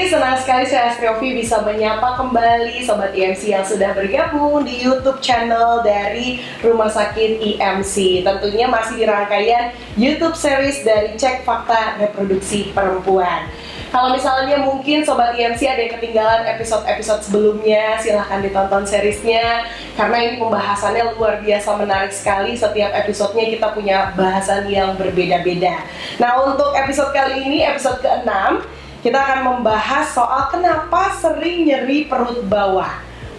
Senang sekali saya Astri Ovi bisa menyapa kembali Sobat IMC yang sudah bergabung di YouTube channel dari Rumah Sakit IMC. Tentunya masih di rangkaian YouTube series dari Cek Fakta Reproduksi Perempuan. Kalau misalnya mungkin Sobat IMC ada yang ketinggalan episode-episode sebelumnya, silahkan ditonton seriesnya. Karena ini pembahasannya luar biasa menarik sekali. Setiap episodenya kita punya bahasan yang berbeda-beda. Nah, untuk episode kali ini, episode ke-6, kita akan membahas soal kenapa sering nyeri perut bawah.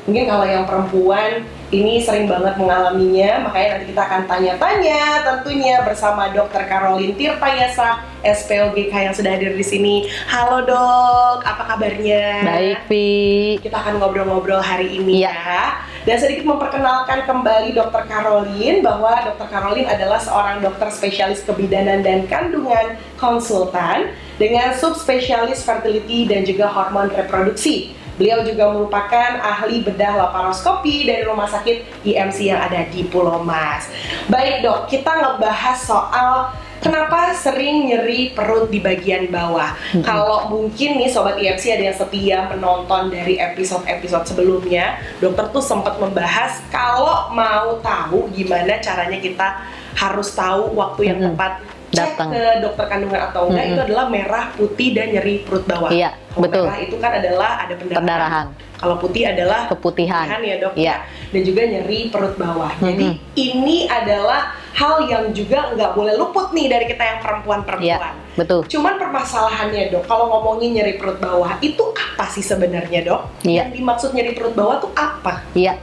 Mungkin kalau yang perempuan ini sering banget mengalaminya, makanya nanti kita akan tanya-tanya tentunya bersama Dr. Caroline Tirtayasa, SPOGK yang sudah hadir di sini. Halo Dok, apa kabarnya? Baik, Vi. Kita akan ngobrol-ngobrol hari ini ya. Dan sedikit memperkenalkan kembali Dr. Caroline, bahwa Dr. Caroline adalah seorang dokter spesialis kebidanan dan kandungan konsultan dengan subspesialis fertility dan juga hormon reproduksi. Beliau juga merupakan ahli bedah laparoskopi dari Rumah Sakit IMC yang ada di Pulau Mas. Baik Dok, kita ngebahas soal kenapa sering nyeri perut di bagian bawah. Kalau mungkin nih Sobat IMC ada yang setia menonton dari episode-episode sebelumnya, dokter tuh sempat membahas kalau mau tahu gimana caranya kita harus tahu waktu yang tepat cek ke dokter kandungan atau enggak, itu adalah merah, putih, dan nyeri perut bawah. Iya, kalau betul. Merah itu kan adalah ada pendarahan. Kalau putih adalah keputihan ya Dok. Iya. Dan juga nyeri perut bawah. Jadi ini adalah hal yang juga nggak boleh luput nih dari kita yang perempuan-perempuan. Iya, betul. Cuman permasalahannya Dok, kalau ngomongin nyeri perut bawah, itu apa sih sebenarnya Dok? Iya. Yang dimaksud nyeri perut bawah tuh apa? Iya.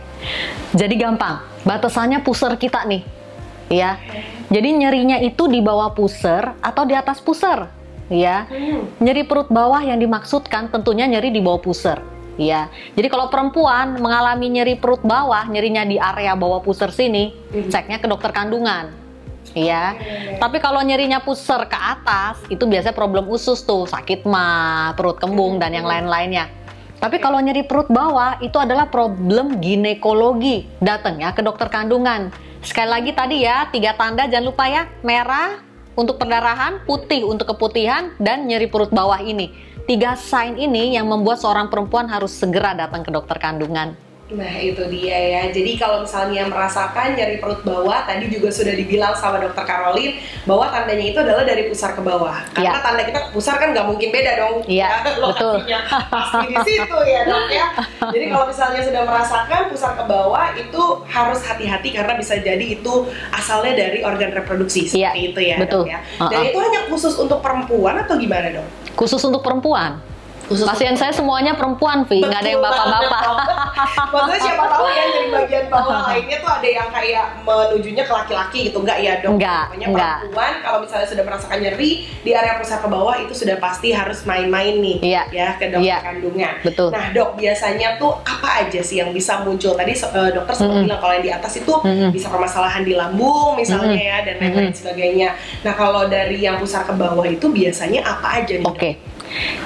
Jadi gampang. Batasannya pusar kita nih. Ya. Jadi nyerinya itu di bawah pusar atau di atas pusar, ya. Nyeri perut bawah yang dimaksudkan tentunya nyeri di bawah pusar, ya. Jadi kalau perempuan mengalami nyeri perut bawah, nyerinya di area bawah pusar sini, ceknya ke dokter kandungan, ya. Tapi kalau nyerinya pusar ke atas, itu biasanya problem usus tuh, sakit mah, perut kembung dan yang lain-lainnya. Tapi kalau nyeri perut bawah itu adalah problem ginekologi, datangnya ke dokter kandungan. Sekali lagi tadi ya, 3 tanda jangan lupa ya, merah untuk perdarahan, putih untuk keputihan, dan nyeri perut bawah ini. 3 sign ini yang membuat seorang perempuan harus segera datang ke dokter kandungan. Nah itu dia ya, jadi kalau misalnya merasakan nyeri perut bawah, tadi juga sudah dibilang sama dokter Caroline bahwa tandanya itu adalah dari pusar ke bawah. Karena tanda kita pusar kan nggak mungkin beda dong. Iya, betul. Pasti di situ ya Dok ya. Jadi kalau misalnya sudah merasakan pusar ke bawah, itu harus hati-hati karena bisa jadi itu asalnya dari organ reproduksi. Seperti itu ya betul. Dok ya. Dan itu hanya khusus untuk perempuan atau gimana Dok? Khusus untuk perempuan. Pasien saya semuanya perempuan, Vi, nggak ada yang bapak-bapak. Maksudnya siapa tahu ya dari bagian bawah lainnya tuh ada yang kayak menujunya ke laki-laki gitu, enggak ya Dok? Enggak. Perempuan kalau misalnya sudah merasakan nyeri di area pusar ke bawah itu sudah pasti harus main-main nih ya ke dokter kandungan. Betul. Nah Dok, biasanya tuh apa aja sih yang bisa muncul? Tadi dokter sempat bilang kalau yang di atas itu bisa permasalahan di lambung misalnya ya dan lain-lain sebagainya. Nah kalau dari yang pusar ke bawah itu biasanya apa aja nih? Oke.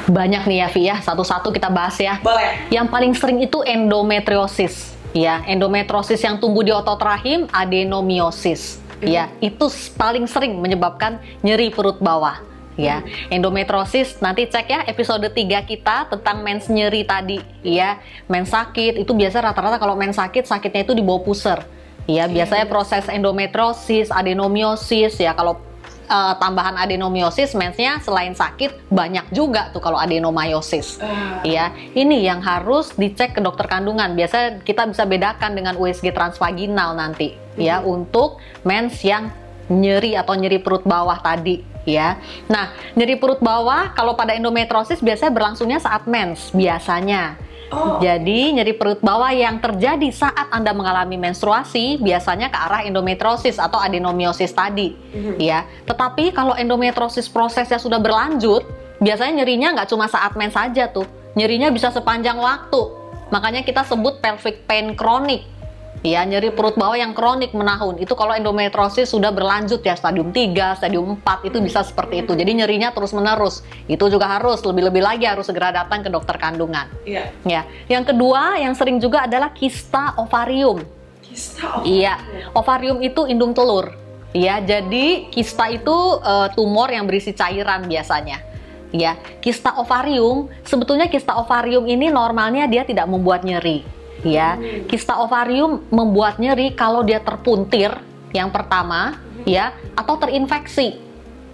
Banyak nih ya Vi ya, satu-satu kita bahas ya. Boleh. Yang paling sering itu endometriosis, ya. Endometriosis yang tumbuh di otot rahim, adenomiosis, ya. Itu paling sering menyebabkan nyeri perut bawah, ya. Endometriosis nanti cek ya episode 3 kita tentang mens nyeri tadi, ya. Mens sakit itu biasa rata-rata kalau mens sakitnya itu di bawah pusar. Ya, biasanya proses endometriosis, adenomiosis ya. Kalau tambahan adenomiosis, mensnya selain sakit banyak juga tuh kalau adenomyosis. Ya, ini yang harus dicek ke dokter kandungan. Biasanya kita bisa bedakan dengan USG transvaginal nanti ya untuk mens yang nyeri atau nyeri perut bawah tadi ya. Nah, nyeri perut bawah kalau pada endometriosis biasanya berlangsungnya saat mens biasanya. Jadi nyeri perut bawah yang terjadi saat Anda mengalami menstruasi biasanya ke arah endometriosis atau adenomiosis tadi, ya. Tetapi kalau endometriosis prosesnya sudah berlanjut, biasanya nyerinya nggak cuma saat mens saja tuh, nyerinya bisa sepanjang waktu. Makanya kita sebut pelvic pain kronik, Ya, nyeri perut bawah yang kronik menahun. Itu kalau endometriosis sudah berlanjut ya, stadium 3, stadium 4 itu bisa seperti itu. Jadi nyerinya terus-menerus. Itu juga harus lebih-lebih lagi harus segera datang ke dokter kandungan. Iya. Ya. Yang kedua yang sering juga adalah kista ovarium. Kista ovarium. Iya, ovarium itu indung telur. Ya, jadi kista itu tumor yang berisi cairan biasanya. Ya, kista ovarium, sebetulnya kista ovarium ini normalnya dia tidak membuat nyeri. Ya, kista ovarium membuat nyeri kalau dia terpuntir yang pertama, ya, atau terinfeksi.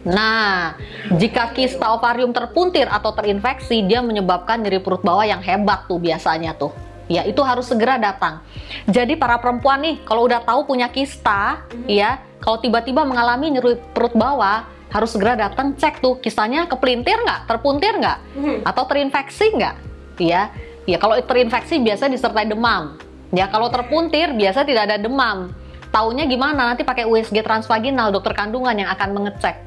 Nah, jika kista ovarium terpuntir atau terinfeksi, dia menyebabkan nyeri perut bawah yang hebat tuh biasanya tuh. Ya, itu harus segera datang. Jadi para perempuan nih, kalau udah tahu punya kista, ya, kalau tiba-tiba mengalami nyeri perut bawah, harus segera datang cek tuh kistanya kepelintir nggak, terpuntir nggak, atau terinfeksi nggak, ya. Ya, kalau terinfeksi biasa disertai demam. Ya, kalau terpuntir biasa tidak ada demam. Taunya gimana? Nanti pakai USG transvaginal, dokter kandungan yang akan mengecek.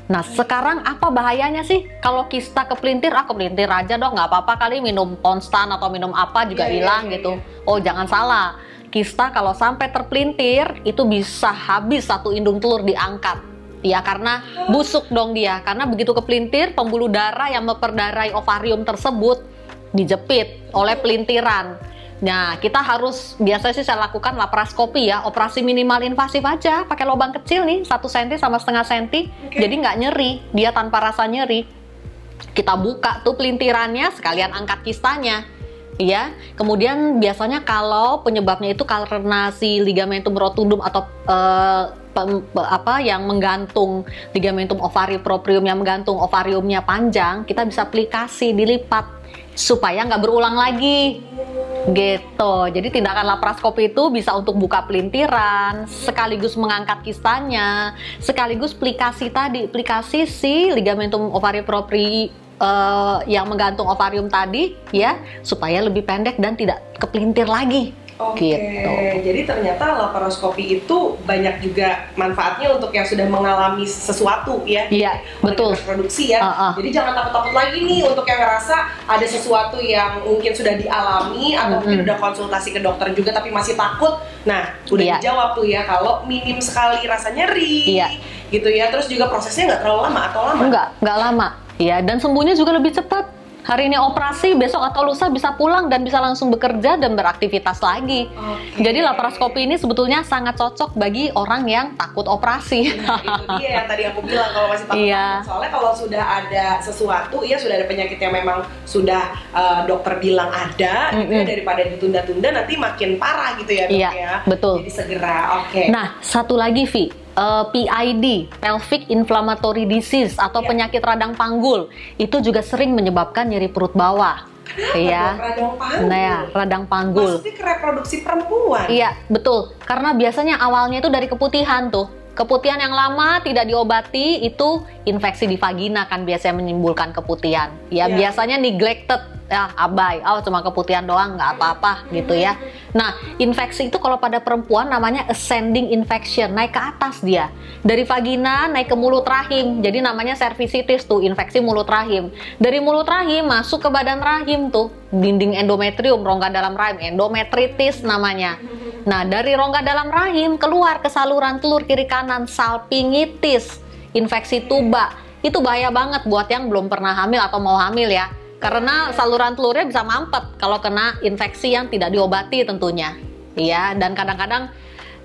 Nah, sekarang apa bahayanya sih? Kalau kista kepelintir, kepelintir aja dong, nggak apa-apa kali minum konstan atau minum apa juga hilang gitu. Oh, jangan salah. Kista kalau sampai terpelintir, itu bisa habis satu indung telur diangkat. Ya, karena busuk dong dia. Karena begitu kepelintir, pembuluh darah yang memperdarai ovarium tersebut dijepit oleh pelintiran. Nah, kita harus, biasanya sih saya lakukan laparoskopi ya, operasi minimal invasif aja, pakai lubang kecil nih, 1 cm sama setengah cm, jadi nggak nyeri, dia tanpa rasa nyeri. Kita buka tuh pelintirannya, sekalian angkat kistanya. Ya, kemudian biasanya kalau penyebabnya itu karena si ligamentum rotundum atau yang menggantung ligamentum ovari proprium yang menggantung ovariumnya panjang, kita bisa aplikasi dilipat supaya nggak berulang lagi gitu. Jadi tindakan laparoskopi itu bisa untuk buka pelintiran, sekaligus mengangkat kistanya, sekaligus aplikasi si ligamentum ovari propri yang menggantung ovarium tadi ya, supaya lebih pendek dan tidak kepelintir lagi. Oke, gitu. Jadi ternyata laparoskopi itu banyak juga manfaatnya untuk yang sudah mengalami sesuatu ya. Iya, betul. Reproduksi ya. Jadi jangan takut-takut lagi nih untuk yang ngerasa ada sesuatu yang mungkin sudah dialami atau mungkin udah konsultasi ke dokter juga tapi masih takut. Nah, udah dijawab tuh ya, kalau minim sekali rasa nyeri, gitu ya. Terus juga prosesnya nggak terlalu lama atau lama? Nggak lama. Ya, dan sembuhnya juga lebih cepat. Hari ini operasi, besok atau lusa bisa pulang dan bisa langsung bekerja dan beraktivitas lagi. Jadi laparoskopi ini sebetulnya sangat cocok bagi orang yang takut operasi. Nah, itu dia yang tadi aku bilang, kalau masih takut. Soalnya kalau sudah ada sesuatu, ya sudah ada penyakit yang memang sudah dokter bilang ada, gitu ya, daripada ditunda-tunda nanti makin parah gitu ya, dok ya. Betul. Jadi segera. Nah, satu lagi Vi. PID, pelvic inflammatory disease atau penyakit radang panggul, itu juga sering menyebabkan nyeri perut bawah. Kenapa radang panggul? Nah ya, radang panggul. Maksudnya ke reproduksi perempuan? Iya, betul. Karena biasanya awalnya itu dari keputihan tuh. Keputihan yang lama tidak diobati itu infeksi di vagina kan biasanya menimbulkan keputihan. Ya, biasanya neglected, ya abai. Oh, cuma keputihan doang, nggak apa-apa gitu ya. Nah, infeksi itu kalau pada perempuan namanya ascending infection, naik ke atas dia. Dari vagina naik ke mulut rahim. Jadi namanya cervicitis tuh, infeksi mulut rahim. Dari mulut rahim masuk ke badan rahim tuh, dinding endometrium, rongga dalam rahim, endometritis namanya. Nah, dari rongga dalam rahim keluar ke saluran telur kiri kanan, salpingitis, infeksi tuba. Itu bahaya banget buat yang belum pernah hamil atau mau hamil ya. Karena saluran telurnya bisa mampet kalau kena infeksi yang tidak diobati tentunya. Ya, dan kadang-kadang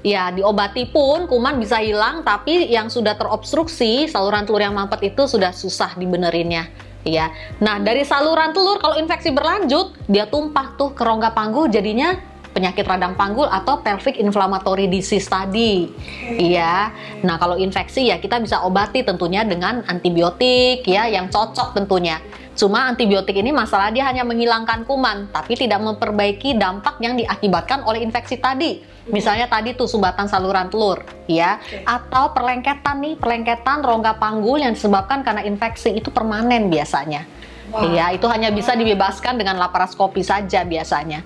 ya diobati pun kuman bisa hilang, tapi yang sudah terobstruksi saluran telur yang mampet itu sudah susah dibenerinnya. Ya. Nah, dari saluran telur kalau infeksi berlanjut, dia tumpah tuh ke rongga panggul, jadinya penyakit radang panggul atau pelvic inflammatory disease tadi. Iya. Nah, kalau infeksi ya kita bisa obati tentunya dengan antibiotik ya yang cocok tentunya. Cuma antibiotik ini masalah dia hanya menghilangkan kuman, tapi tidak memperbaiki dampak yang diakibatkan oleh infeksi tadi. Misalnya tadi tuh sumbatan saluran telur, ya, atau perlengketan rongga panggul yang disebabkan karena infeksi itu permanen biasanya. Iya, itu hanya bisa dibebaskan dengan laparoskopi saja biasanya.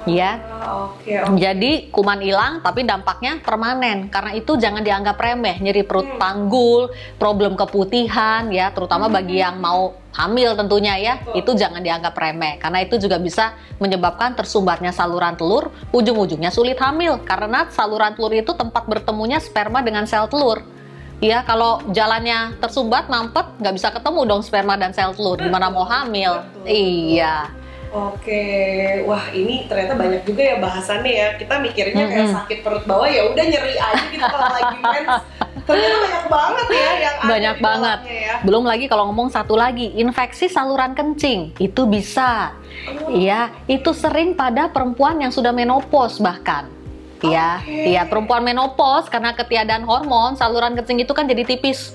Ya. Oke. Jadi kuman hilang tapi dampaknya permanen. Karena itu jangan dianggap remeh. Nyeri perut panggul, problem keputihan ya, terutama bagi yang mau hamil tentunya ya. Itu jangan dianggap remeh. Karena itu juga bisa menyebabkan tersumbatnya saluran telur, ujung-ujungnya sulit hamil. Karena saluran telur itu tempat bertemunya sperma dengan sel telur. Ya, kalau jalannya tersumbat, mampet, nggak bisa ketemu dong sperma dan sel telur. Gimana mau hamil? Iya. Oke, wah ini ternyata banyak juga ya bahasannya ya. Kita mikirnya kayak sakit perut bawah ya udah nyeri aja gitu kalau lagi mens. Ternyata banyak banget ya yang ada Banyak di banget. dalamnya ya. Belum lagi kalau ngomong satu lagi, infeksi saluran kencing itu bisa. Iya, itu sering pada perempuan yang sudah menopause bahkan. Iya, iya perempuan menopause karena ketiadaan hormon, saluran kencing itu kan jadi tipis.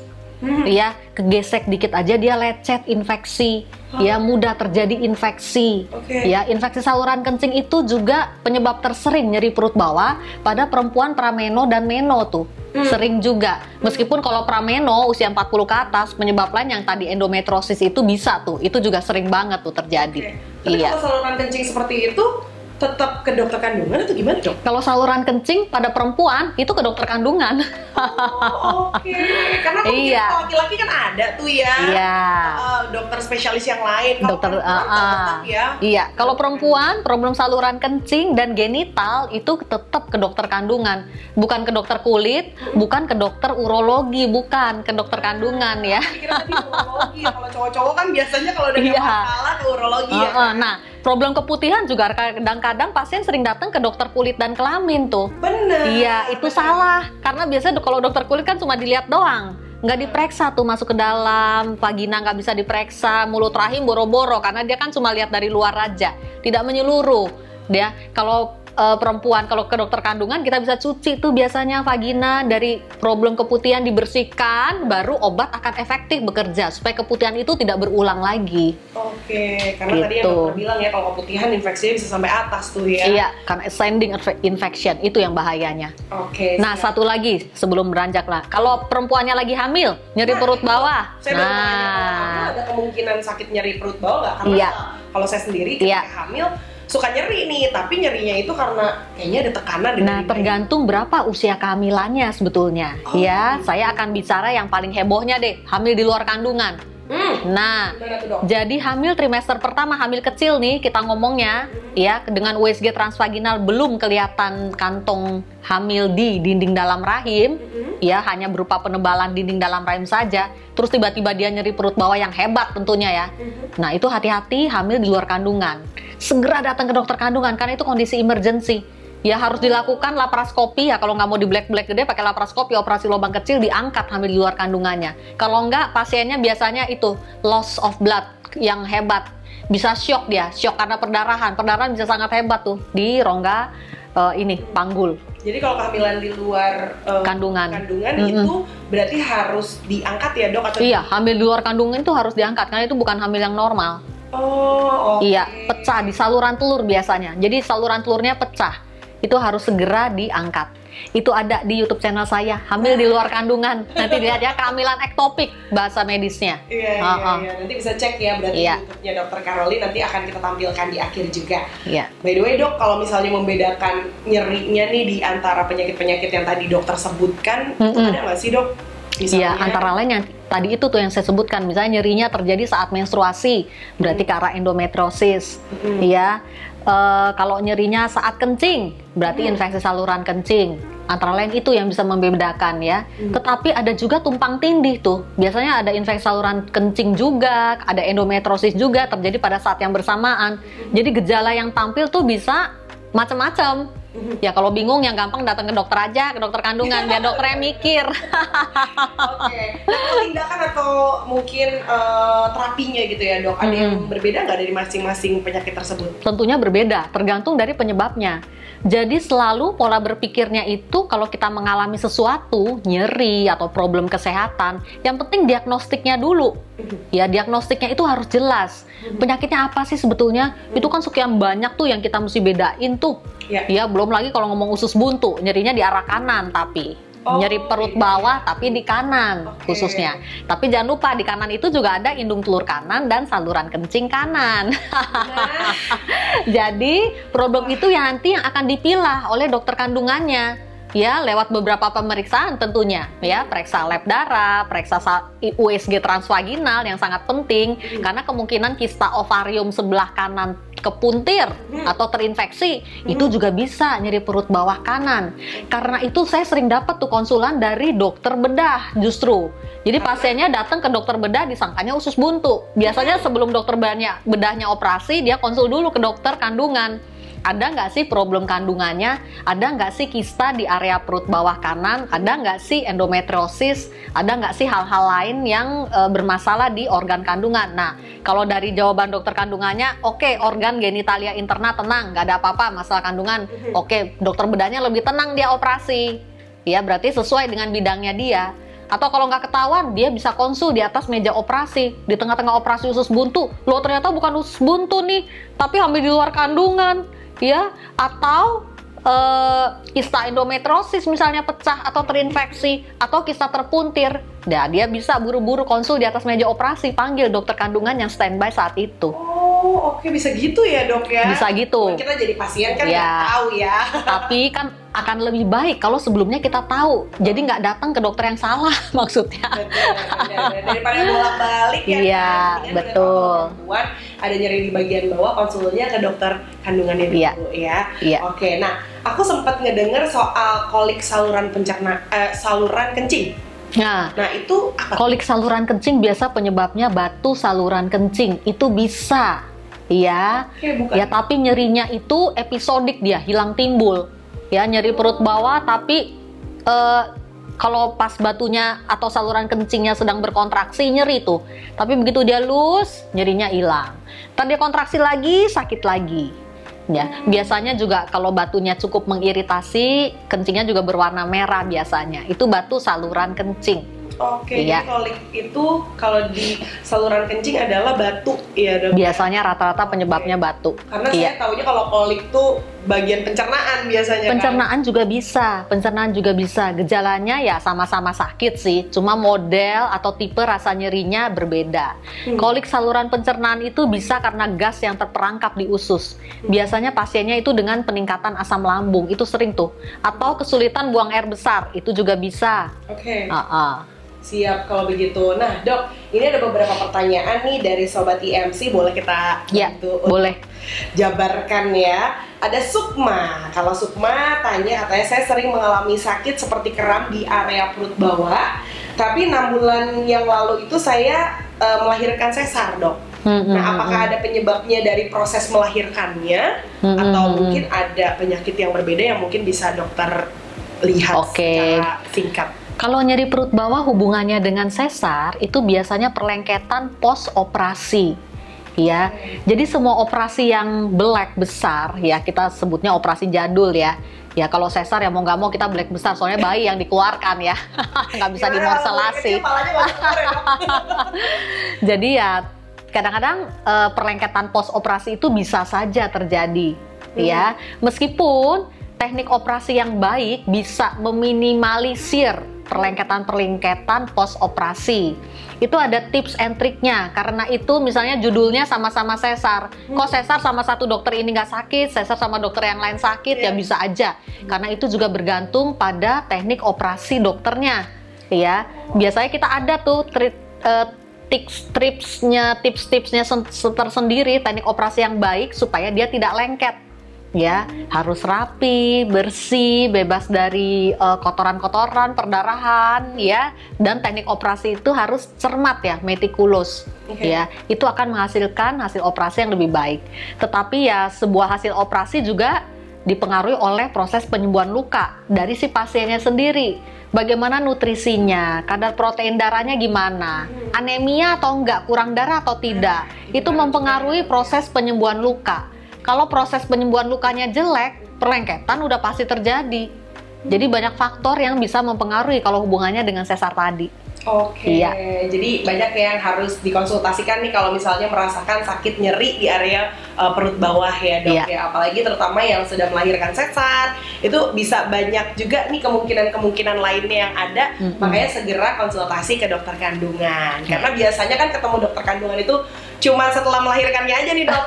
Ya, kegesek dikit aja dia lecet infeksi. Ya, mudah terjadi infeksi. Ya, infeksi saluran kencing itu juga penyebab tersering nyeri perut bawah pada perempuan prameno dan meno tuh. Sering juga. Meskipun kalau prameno usia 40 ke atas, penyebab lain yang tadi endometriosis itu bisa tuh. Itu juga sering banget tuh terjadi. Tapi kalau saluran kencing seperti itu tetap ke dokter kandungan atau gimana dok? Kalau saluran kencing pada perempuan itu ke dokter kandungan. Oke, karena kalau laki-laki kan ada tuh ya, dokter spesialis yang lain. Dokter, iya. Kalau perempuan problem saluran kencing dan genital itu tetap ke dokter kandungan, bukan ke dokter kulit, bukan ke dokter urologi, bukan ke dokter kandungan ya. Kira tadi urologi ya. Kalau cowok-cowok kan biasanya kalau udah masalah ke urologi ya. Nah, problem keputihan juga kadang-kadang pasien sering datang ke dokter kulit dan kelamin tuh. Bener. Iya, itu salah. Karena biasanya kalau dokter kulit kan cuma dilihat doang. Nggak diperiksa tuh masuk ke dalam, vagina nggak bisa diperiksa, mulut rahim boro-boro. Karena dia kan cuma lihat dari luar aja, tidak menyeluruh. Dia kalau perempuan kalau ke dokter kandungan kita bisa cuci tuh biasanya vagina dari problem keputihan dibersihkan, baru obat akan efektif bekerja supaya keputihan itu tidak berulang lagi. Oke, karena tadi yang dokter bilang ya kalau keputihan infeksinya bisa sampai atas tuh ya. Iya, karena ascending infection itu yang bahayanya. Oke. Nah, satu lagi sebelum beranjak lah, kalau perempuannya lagi hamil, nyeri perut bawah. Saya baru tanya, ada kemungkinan sakit nyeri perut bawah nggak? Karena kalau saya sendiri ketika hamil suka nyeri nih, tapi nyerinya itu karena kayaknya ada tekanan. Nah, tergantung berapa usia kehamilannya sebetulnya. Ya, saya akan bicara yang paling hebohnya deh, hamil di luar kandungan. Nah, jadi hamil trimester pertama, hamil kecil nih kita ngomongnya, ya dengan USG transvaginal belum kelihatan kantong hamil di dinding dalam rahim, ya hanya berupa penebalan dinding dalam rahim saja. Terus tiba-tiba dia nyeri perut bawah yang hebat tentunya ya. Nah, itu hati-hati hamil di luar kandungan. Segera datang ke dokter kandungan karena itu kondisi emergency. Ya harus dilakukan laparoskopi ya, kalau nggak mau di black gede pakai laparoskopi, operasi lubang kecil diangkat hamil di luar kandungannya. Kalau nggak pasiennya biasanya itu loss of blood yang hebat, bisa shock dia, shock karena perdarahan bisa sangat hebat tuh di rongga panggul. Jadi kalau kehamilan di luar kandungan itu berarti harus diangkat ya dok? Atau iya, hamil di luar kandungan itu harus diangkat karena itu bukan hamil yang normal. Iya, pecah di saluran telur biasanya. Jadi saluran telurnya pecah, itu harus segera diangkat. Itu ada di YouTube channel saya, hamil di luar kandungan. Nanti lihat ya, kehamilan ektopik bahasa medisnya. Iya. Nanti bisa cek ya, berarti YouTube-nya Dr. Caroline nanti akan kita tampilkan di akhir juga. By the way dok, kalau misalnya membedakan nyerinya nih di antara penyakit-penyakit yang tadi dokter sebutkan, itu ada nggak sih dok? Iya, antara lain yang tadi itu tuh yang saya sebutkan, misalnya nyerinya terjadi saat menstruasi, berarti ke arah endometriosis. Ya, kalau nyerinya saat kencing, berarti infeksi saluran kencing. Antara lain itu yang bisa membedakan ya. Tetapi ada juga tumpang tindih tuh. Biasanya ada infeksi saluran kencing juga, ada endometriosis juga terjadi pada saat yang bersamaan. Jadi gejala yang tampil tuh bisa macam-macam. Ya kalau bingung yang gampang datang ke dokter aja, ke dokter kandungan biar dokternya mikir. Nah, tindakan atau mungkin terapinya gitu ya dok, ada yang berbeda nggak dari masing-masing penyakit tersebut? Tentunya berbeda, tergantung dari penyebabnya. Jadi selalu pola berpikirnya itu kalau kita mengalami sesuatu, nyeri atau problem kesehatan, yang penting diagnostiknya dulu. Ya diagnostiknya itu harus jelas. Penyakitnya apa sih sebetulnya? Itu kan sekian banyak tuh yang kita mesti bedain tuh. Ya belum lagi kalau ngomong usus buntu, nyerinya di arah kanan tapi. nyeri perut iya. bawah tapi di kanan khususnya. Nah. Tapi jangan lupa di kanan itu juga ada indung telur kanan dan saluran kencing kanan. Jadi produk itu yang nanti yang akan dipilah oleh dokter kandungannya. Ya, lewat beberapa pemeriksaan tentunya, ya, periksa lab darah, periksa USG transvaginal yang sangat penting, karena kemungkinan kista ovarium sebelah kanan kepuntir atau terinfeksi, itu juga bisa nyeri perut bawah kanan. Karena itu saya sering dapat tuh konsulan dari dokter bedah justru. Jadi pasiennya datang ke dokter bedah disangkanya usus buntu. Biasanya sebelum dokter bedahnya operasi, dia konsul dulu ke dokter kandungan. Ada nggak sih problem kandungannya? Ada nggak sih kista di area perut bawah kanan? Ada nggak sih endometriosis? Ada nggak sih hal-hal lain yang bermasalah di organ kandungan? Nah, kalau dari jawaban dokter kandungannya, oke, organ genitalia interna tenang, nggak ada apa-apa masalah kandungan. Oke, dokter bedahnya lebih tenang dia operasi. Ya, berarti sesuai dengan bidangnya dia. Atau kalau nggak ketahuan, dia bisa konsul di atas meja operasi. Di tengah-tengah operasi usus buntu, loh ternyata bukan usus buntu nih, tapi hamil di luar kandungan. Ya, atau kista endometriosis misalnya pecah atau terinfeksi atau kista terpuntir. Nah, dia bisa buru-buru konsul di atas meja operasi, panggil dokter kandungan yang standby saat itu. Oh, oke, bisa gitu ya, Dok ya? Bisa gitu. Kita jadi pasien kan nggak Ya. tahu ya. Tapi kan akan lebih baik kalau sebelumnya kita tahu. Jadi nggak datang ke dokter yang salah maksudnya. Benar. Daripada bolak-balik ya. Iya, kan? betul. Perempuan ada nyeri di bagian bawah, konsulnya ke dokter kandungannya dulu Iya. ya. Iya. Oke, nah aku sempat ngedenger soal kolik saluran saluran kencing. Nah, Itu apa? kolik saluran kencing biasa penyebabnya batu saluran kencing. Itu bisa. Ya. Oke, bukan. Ya, tapi nyerinya itu episodik dia, hilang timbul. Ya, nyeri perut bawah tapi kalau pas batunya atau saluran kencingnya sedang berkontraksi nyeri tuh. Tapi begitu dia lus, nyerinya hilang. Ntar dia kontraksi lagi, sakit lagi. Ya, biasanya juga kalau batunya cukup mengiritasi, kencingnya juga berwarna merah biasanya. Itu batu saluran kencing. Oke, Iya. jadi kolik itu kalau di saluran kencing adalah batu ya, Dok? Biasanya rata-rata penyebabnya batu. Karena Iya. saya taunya kalau kolik tuh bagian pencernaan biasanya kan. Pencernaan juga bisa. Gejalanya ya sama-sama sakit sih, cuma model atau tipe rasa nyerinya berbeda. Kolik saluran pencernaan itu bisa karena gas yang terperangkap di usus. Biasanya pasiennya itu dengan peningkatan asam lambung, itu sering tuh. Atau kesulitan buang air besar, itu juga bisa. Oke. Siap Kalau begitu. Nah, Dok, ini ada beberapa pertanyaan nih dari Sobat IMC, boleh kita Ya, bantu boleh. jabarkan ya. Ada Sukma. Kalau Sukma katanya saya sering mengalami sakit seperti kram di area perut bawah, tapi 6 bulan yang lalu itu saya melahirkan sesar, Dok. Nah, apakah ada penyebabnya dari proses melahirkannya, atau mungkin ada penyakit yang berbeda yang mungkin bisa dokter lihat secara singkat? Kalau nyeri perut bawah hubungannya dengan sesar itu biasanya perlengketan pos operasi. Ya, jadi semua operasi yang belek besar, ya kita sebutnya operasi jadul ya. Ya kalau sesar ya mau nggak mau kita belek besar, soalnya bayi yang dikeluarkan ya, nggak bisa dimorselasi. Jadi ya kadang-kadang perlengketan pos operasi itu bisa saja terjadi, ya. Meskipun teknik operasi yang baik bisa meminimalisir perlengketan pos operasi. Itu ada tips and triknya. Karena itu misalnya judulnya sama-sama sesar. Kok sesar sama satu dokter ini nggak sakit, sesar sama dokter yang lain sakit, ya bisa aja. Karena itu juga bergantung pada teknik operasi dokternya. Ya, biasanya kita ada tuh tips-tipsnya tersendiri teknik operasi yang baik supaya dia tidak lengket. Ya, harus rapi, bersih, bebas dari kotoran-kotoran, perdarahan, ya. Dan teknik operasi itu harus cermat ya, metikulus. Ya, itu akan menghasilkan hasil operasi yang lebih baik. Tetapi ya, sebuah hasil operasi juga dipengaruhi oleh proses penyembuhan luka dari si pasiennya sendiri. Bagaimana nutrisinya, kadar protein darahnya gimana, anemia atau enggak, kurang darah atau tidak. Itu mempengaruhi proses penyembuhan luka. Kalau proses penyembuhan lukanya jelek, perlengketan udah pasti terjadi. Jadi banyak faktor yang bisa mempengaruhi kalau hubungannya dengan sesar tadi. Oke, Iya. jadi banyak yang harus dikonsultasikan nih kalau misalnya merasakan sakit nyeri di area perut bawah ya dok Iya. ya, apalagi terutama yang sudah melahirkan sesar, itu bisa banyak juga nih kemungkinan-kemungkinan lainnya yang ada, makanya segera konsultasi ke dokter kandungan. Karena biasanya kan ketemu dokter kandungan itu cuma setelah melahirkannya aja nih dok.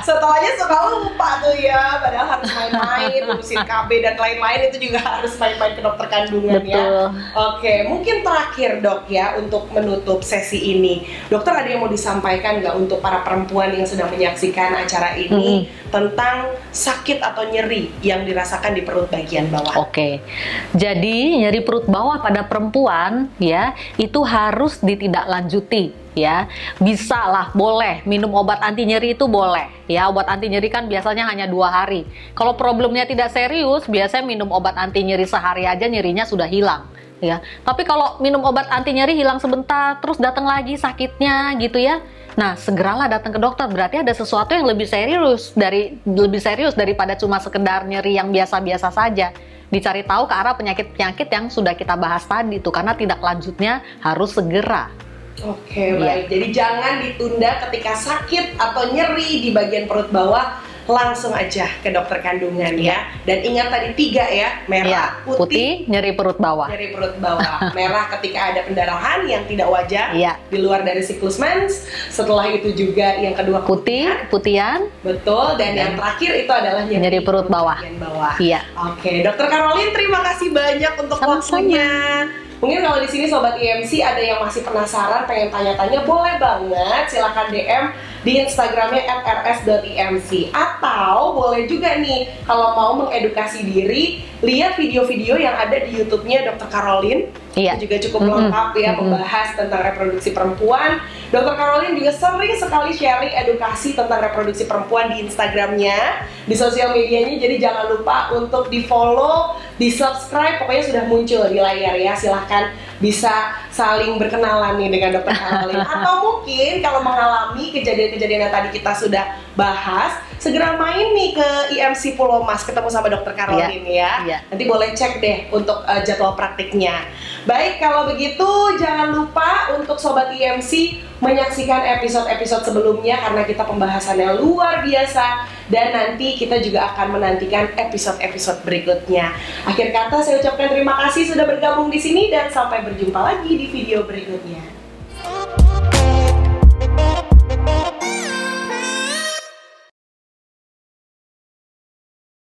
Setelahnya suka lupa tuh ya, padahal harus main-main, urusin KB dan lain-lain itu juga harus main-main ke dokter kandungan ya. Betul. Oke, mungkin terakhir dok ya untuk menutup sesi ini, dokter ada yang mau disampaikan nggak untuk para perempuan yang sedang menyaksikan acara ini tentang sakit atau nyeri yang dirasakan di perut bagian bawah? Oke, jadi nyeri perut bawah pada perempuan ya itu harus ditindaklanjuti ya. Bisa lah, boleh minum obat anti nyeri itu boleh ya. Obat anti nyeri kan biasanya hanya 2 hari. Kalau problemnya tidak serius, biasanya minum obat anti nyeri sehari aja nyerinya sudah hilang ya. Tapi kalau minum obat anti nyeri hilang sebentar, terus datang lagi sakitnya gitu ya. Nah, segeralah datang ke dokter. Berarti ada sesuatu yang lebih serius daripada cuma sekedar nyeri yang biasa-biasa saja. Dicari tahu ke arah penyakit-penyakit yang sudah kita bahas tadi itu, karena tindak lanjutnya harus segera. Oke, baik. Jadi jangan ditunda ketika sakit atau nyeri di bagian perut bawah, langsung aja ke dokter kandungan ya. Dan ingat tadi 3 ya, merah, putih, nyeri perut bawah. nyeri perut bawah. Merah ketika ada pendarahan yang tidak wajar Iya. di luar dari siklus mens. Setelah itu juga yang kedua Putihan. betul. Dan yang terakhir itu adalah Nyeri perut bawah. bagian bawah. Iya. Oke, Dokter Caroline, terima kasih banyak untuk Sama-sama. waktunya. Mungkin kalau di sini Sobat IMC ada yang masih penasaran, pengen tanya-tanya, boleh banget silakan DM di Instagramnya @rs.imc, atau boleh juga nih kalau mau mengedukasi diri, lihat video-video yang ada di YouTube-nya Dokter Caroline. Iya. Itu juga cukup lengkap ya, membahas tentang reproduksi perempuan. Dokter Caroline juga sering sekali sharing edukasi tentang reproduksi perempuan di Instagramnya, di sosial medianya. Jadi jangan lupa untuk di follow, di subscribe, pokoknya sudah muncul di layar ya. Silahkan bisa saling berkenalan nih dengan Dokter Caroline. Atau mungkin kalau mengalami kejadian-kejadian yang tadi kita sudah bahas, segera main nih ke IMC Pulau Mas, ketemu sama Dokter Caroline ya. Iya. Nanti boleh cek deh untuk jadwal praktiknya. Baik, kalau begitu jangan lupa untuk Sobat IMC menyaksikan episode-episode sebelumnya karena kita pembahasannya luar biasa, dan nanti kita juga akan menantikan episode-episode berikutnya. Akhir kata saya ucapkan terima kasih sudah bergabung di sini dan sampai berjumpa lagi di video berikutnya.